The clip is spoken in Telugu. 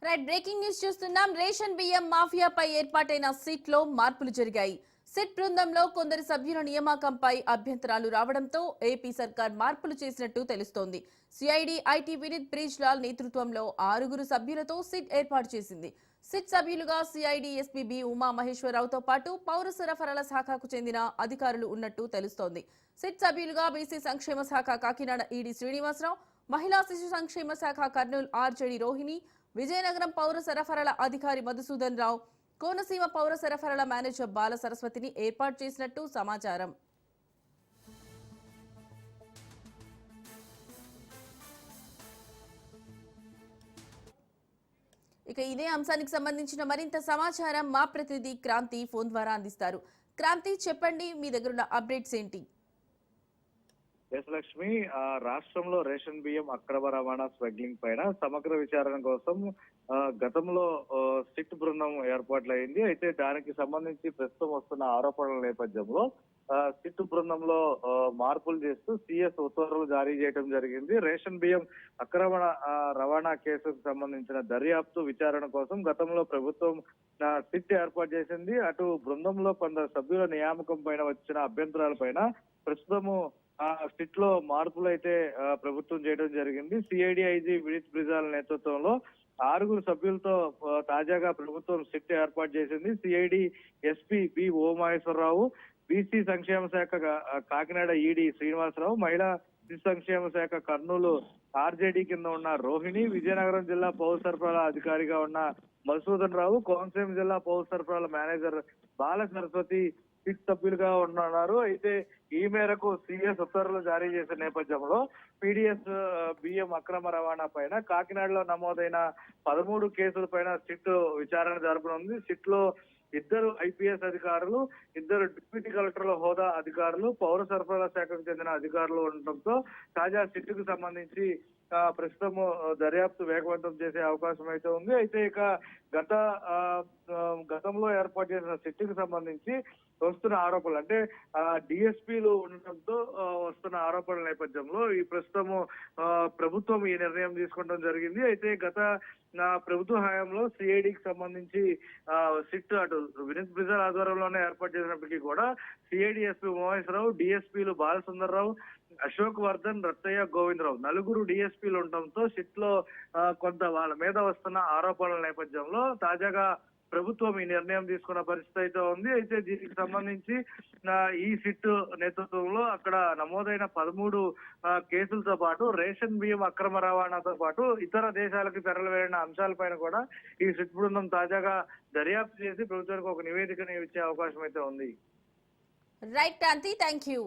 రైట్ బ్రేకింగ్ న్యూస్ చూస్తున్నాం. రేషన్ బియ్యం మాఫియాపై ఏర్పాటైన సిట్ లో మార్పులు జరిగాయి. సిట్ బృందంలో కొందరు సభ్యుల నియామకంపై అభ్యంతరాలు రావడంతో ఏపీ సర్కార్ మార్పులు చేసినట్టు తెలుస్తోంది. సిఐడి ఐటీ వినీత్ బ్రిజ్లాల్ నేతృత్వంలో 6 సభ్యులతో సిట్ ఏర్పాటు చేసింది. సిట్ సభ్యులుగా సిఐడి ఎస్పీ బి ఉమా మహేశ్వరరావుతో పాటు పౌర సరఫరాల శాఖకు చెందిన అధికారులు ఉన్నట్టు తెలుస్తోంది. సిట్ సభ్యులుగా బీసీ సంక్షేమ శాఖ కాకినాడ ఈడీ శ్రీనివాసరావు, మహిళా శిశు సంక్షేమ శాఖ కర్నూలు ఆర్జేడి రోహిణి, విజయనగరం పౌర సరఫరాల అధికారి మధుసూదన్ రావు, కోనసీమ పౌర సరఫరాల మేనేజర్ బాల సరస్వతిని ఏర్పాటు చేసినట్టు సమాచారం. ఇక ఇదే అంశానికి సంబంధించిన మరింత సమాచారం మా ప్రతినిధి క్రాంతి ఫోన్ ద్వారా అందిస్తారు. క్రాంతి, చెప్పండి, మీ దగ్గర అప్డేట్స్ ఏంటి? యశలక్ష్మి, రాష్ట్రంలో రేషన్ బియ్యం అక్రమ రవాణా స్మగ్లింగ్ పైన సమగ్ర విచారణ కోసం గతంలో సిట్ బృందం ఏర్పాట్లయింది. అయితే దానికి సంబంధించి ప్రస్తుతం వస్తున్న ఆరోపణల నేపథ్యంలో సిట్ బృందంలో మార్పులు చేస్తూ సిఎస్ ఉత్తర్వులు జారీ చేయడం జరిగింది. రేషన్ బియ్యం అక్రమ రవాణా కేసుకు సంబంధించిన దర్యాప్తు విచారణ కోసం గతంలో ప్రభుత్వం సిట్ ఏర్పాటు చేసింది. అటు బృందంలో కొందరు సభ్యుల నియామకం పైన వచ్చిన అభ్యంతరాల పైన ప్రస్తుతము సిట్ లో మార్పులు అయితే ప్రభుత్వం చేయడం జరిగింది. సిఐడి ఐజీ వినీత్ బ్రిజ్లాల్ నేతృత్వంలో 6 సభ్యులతో తాజాగా ప్రభుత్వం సిట్ ఏర్పాటు చేసింది. సిఐడి ఎస్పీ బి ఓమహేశ్వరరావు, బీసీ సంక్షేమ శాఖ కాకినాడ ఈడీ శ్రీనివాసరావు, మహిళా శిశు సంక్షేమ శాఖ కర్నూలు ఆర్జేడీ కింద ఉన్న రోహిణి, విజయనగరం జిల్లా పౌర సరఫరాల అధికారిగా ఉన్న మధుసూదన్ రావు, కోనసీమ జిల్లా పౌర సరఫరాల మేనేజర్ బాల సరస్వతి సిట్ సభ్యులుగా ఉన్నారు. అయితే ఈ మేరకు సిఎస్ ఉత్తర్వులు జారీ చేసిన నేపథ్యంలో పీడీఎస్ బియ్యం అక్రమ రవాణా పైన కాకినాడలో నమోదైన 13 కేసుల పైన సిట్ విచారణ జరపనుంది. సిట్ లో 2 ఐపీఎస్ అధికారులు, 2 డిప్యూటీ కలెక్టర్ల హోదా అధికారులు, పౌర సరఫరాల శాఖకు చెందిన అధికారులు ఉండటంతో తాజా సిట్ కు సంబంధించి ప్రస్తుతం దర్యాప్తు వేగవంతం చేసే అవకాశం అయితే ఉంది. అయితే ఇక గతంలో ఏర్పాటు చేసిన సిట్ కు సంబంధించి వస్తున్న ఆరోపణలు అంటే డిఎస్పీలు ఉండటంతో వస్తున్న ఆరోపణల నేపథ్యంలో ఈ ప్రస్తుతము ప్రభుత్వం ఈ నిర్ణయం తీసుకోవడం జరిగింది. అయితే గత ప్రభుత్వ హయాంలో సిఐడికి సంబంధించి సిట్ అటు వినీత్ బ్రిజ్లాల్ ఆధ్వర్యంలోనే ఏర్పాటు చేసినప్పటికీ కూడా సిఐడి ఎస్పీ మహేశ్వరరావు, డిఎస్పీలు బాలసుందర్రావు, అశోక్ వర్ధన్, రత్తయ్య, గోవిందరావు 4 డిఎస్పీలు ఉండటంతో సిట్ లో కొంత వాళ్ళ మీద వస్తున్న ఆరోపణల నేపథ్యంలో తాజాగా ప్రభుత్వం ఈ నిర్ణయం తీసుకున్న పరిస్థితి అయితే ఉంది. అయితే దీనికి సంబంధించి ఈ సిట్ నేతృత్వంలో అక్కడ నమోదైన 13 కేసులతో పాటు రేషన్ బియ్యం అక్రమ రవాణాతో పాటు ఇతర దేశాలకు తరలివేడిన అంశాలపైన కూడా ఈ సిట్ బృందం తాజాగా దర్యాప్తు చేసి ప్రభుత్వానికి ఒక నివేదికను ఇచ్చే అవకాశం అయితే ఉంది. Right Kranti, thank you.